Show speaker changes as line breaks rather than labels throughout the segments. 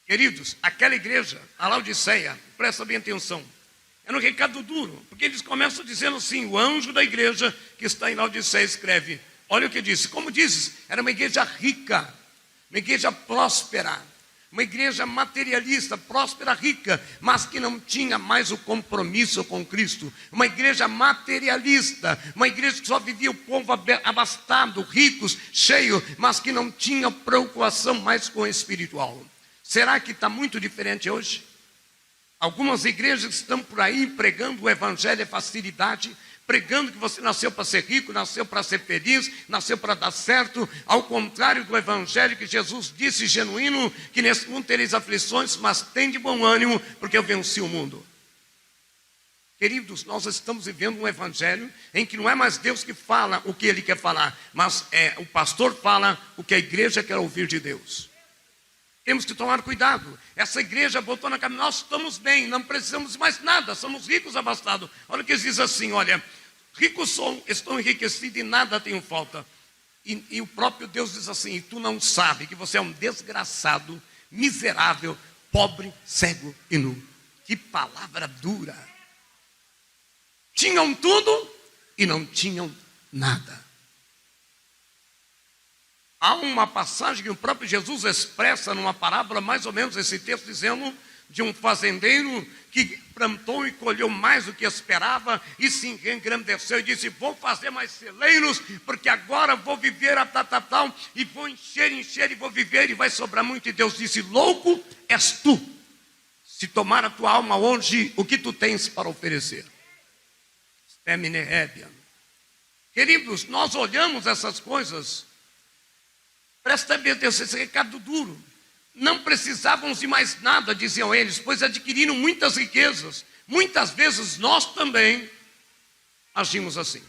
Queridos, aquela igreja, a Laodiceia, presta bem atenção, era um recado duro, porque eles começam dizendo assim: o anjo da igreja que está em Laodiceia escreve, olha o que disse, como dizes, era uma igreja rica, uma igreja próspera, uma igreja materialista, próspera, rica, mas que não tinha mais o compromisso com Cristo. Uma igreja materialista, uma igreja que só vivia o povo abastado, ricos, cheio, mas que não tinha preocupação mais com o espiritual. Será que está muito diferente hoje? Algumas igrejas estão por aí pregando o evangelho é facilidade, pregando que você nasceu para ser rico, nasceu para ser feliz, nasceu para dar certo, ao contrário do evangelho que Jesus disse genuíno, que nesse mundo tereis aflições, mas tem de bom ânimo, porque eu venci o mundo. Queridos, nós estamos vivendo um evangelho em que não é mais Deus que fala o que Ele quer falar, mas o pastor fala o que a igreja quer ouvir de Deus. Temos que tomar cuidado. Essa igreja botou na cabeça, nós estamos bem, não precisamos de mais nada, somos ricos, abastados. Olha o que diz assim, olha, ricos sou, estou enriquecido e nada tenho falta. E o próprio Deus diz assim, e tu não sabe que você é um desgraçado, miserável, pobre, cego e nu. Que palavra dura. Tinham tudo e não tinham nada. Há uma passagem que o próprio Jesus expressa numa parábola, mais ou menos esse texto, dizendo de um fazendeiro que plantou e colheu mais do que esperava e se engrandeceu e disse, vou fazer mais celeiros, porque agora vou viver a tal, e vou encher e vou viver e vai sobrar muito. E Deus disse, louco és tu, se tomar a tua alma hoje, o que tu tens para oferecer? Queridos, nós olhamos essas coisas. Presta bem atenção, esse recado duro. Não precisávamos de mais nada, diziam eles, pois adquiriram muitas riquezas. Muitas vezes nós também agimos assim.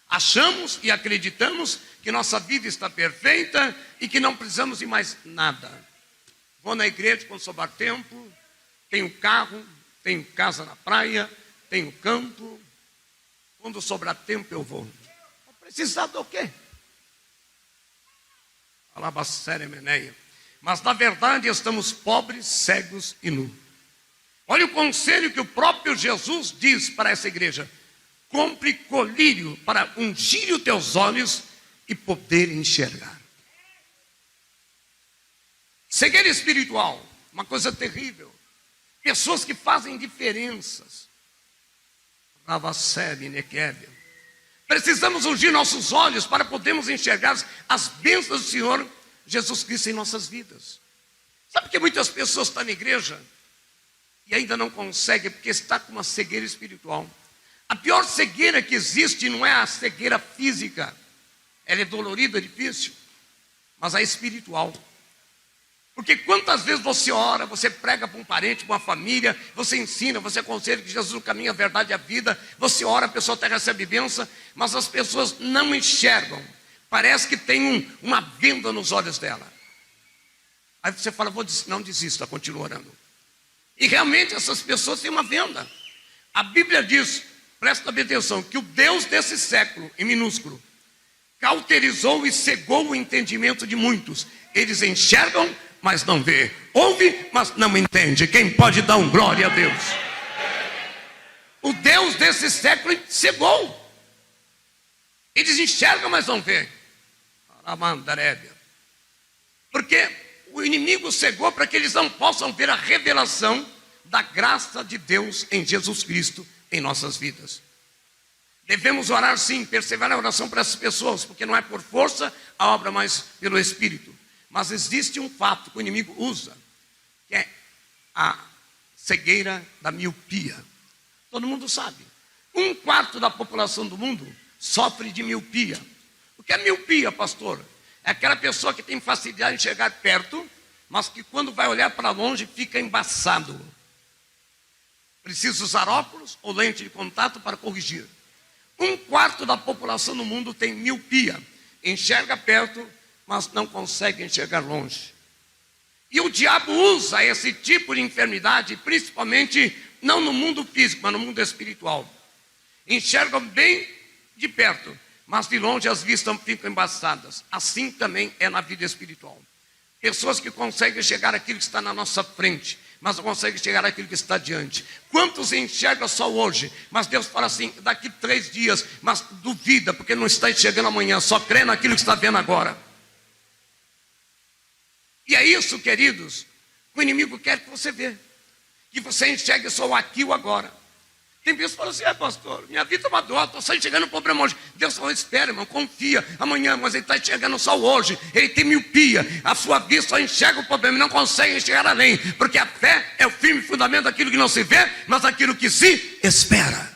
Achamos e acreditamos que nossa vida está perfeita e que não precisamos de mais nada. Vou na igreja quando sobrar tempo, tenho carro, tenho casa na praia, tenho campo. Quando sobrar tempo eu vou. Vou precisar do quê? Mas na verdade estamos pobres, cegos e nus. Olha o conselho que o próprio Jesus diz para essa igreja: compre colírio para ungir os teus olhos e poder enxergar. Cegueira espiritual, uma coisa terrível. Pessoas que fazem diferenças. Precisamos ungir nossos olhos para podermos enxergar as bênçãos do Senhor Jesus Cristo em nossas vidas. Sabe que muitas pessoas estão na igreja e ainda não conseguem porque está com uma cegueira espiritual. A pior cegueira que existe não é a cegueira física, ela é dolorida, difícil, mas a espiritual. Porque quantas vezes você ora, você prega para um parente, para uma família, você ensina, você aconselha que Jesus é o caminho, a verdade e a vida, você ora, a pessoa até recebe bênção, mas as pessoas não enxergam, parece que tem uma venda nos olhos dela. Aí você fala, não desista, continua orando. E realmente essas pessoas têm uma venda. A Bíblia diz, presta bem atenção, que o Deus desse século, em minúsculo, cauterizou e cegou o entendimento de muitos. Eles enxergam, mas não vê. Ouve, mas não entende. Quem pode dar um glória a Deus? O Deus desse século cegou. Eles enxergam, mas não vê. Porque o inimigo cegou para que eles não possam ver a revelação da graça de Deus em Jesus Cristo em nossas vidas. Devemos orar sim, perseverar na oração para essas pessoas, porque não é por força a obra, mas pelo Espírito. Mas existe um fato que o inimigo usa, que é a cegueira da miopia. Todo mundo sabe. 1/4 da população do mundo sofre de miopia. O que é miopia, pastor? É aquela pessoa que tem facilidade de chegar perto, mas que quando vai olhar para longe fica embaçado. Precisa usar óculos ou lente de contato para corrigir. 1/4 da população do mundo tem miopia. Enxerga perto, mas não consegue enxergar longe. E o diabo usa esse tipo de enfermidade, principalmente não no mundo físico, mas no mundo espiritual. Enxergam bem de perto, mas de longe as vistas ficam embaçadas. Assim também é na vida espiritual. Pessoas que conseguem chegar àquilo que está na nossa frente, mas não conseguem chegar àquilo que está diante. Quantos enxergam só hoje, mas Deus fala assim, daqui 3 dias, mas duvida, porque não está enxergando amanhã, só crê naquilo que está vendo agora. E é isso, queridos, que o inimigo quer que você veja, que você enxergue só o aqui e o agora. Tem pessoas que falam assim, pastor, minha vida é uma dor, estou só enxergando o problema hoje. Deus falou, espera, irmão, confia, amanhã, mas ele está enxergando só hoje, ele tem miopia, a sua vista só enxerga o problema, não consegue enxergar além, porque a fé é o firme fundamento daquilo que não se vê, mas daquilo que se espera.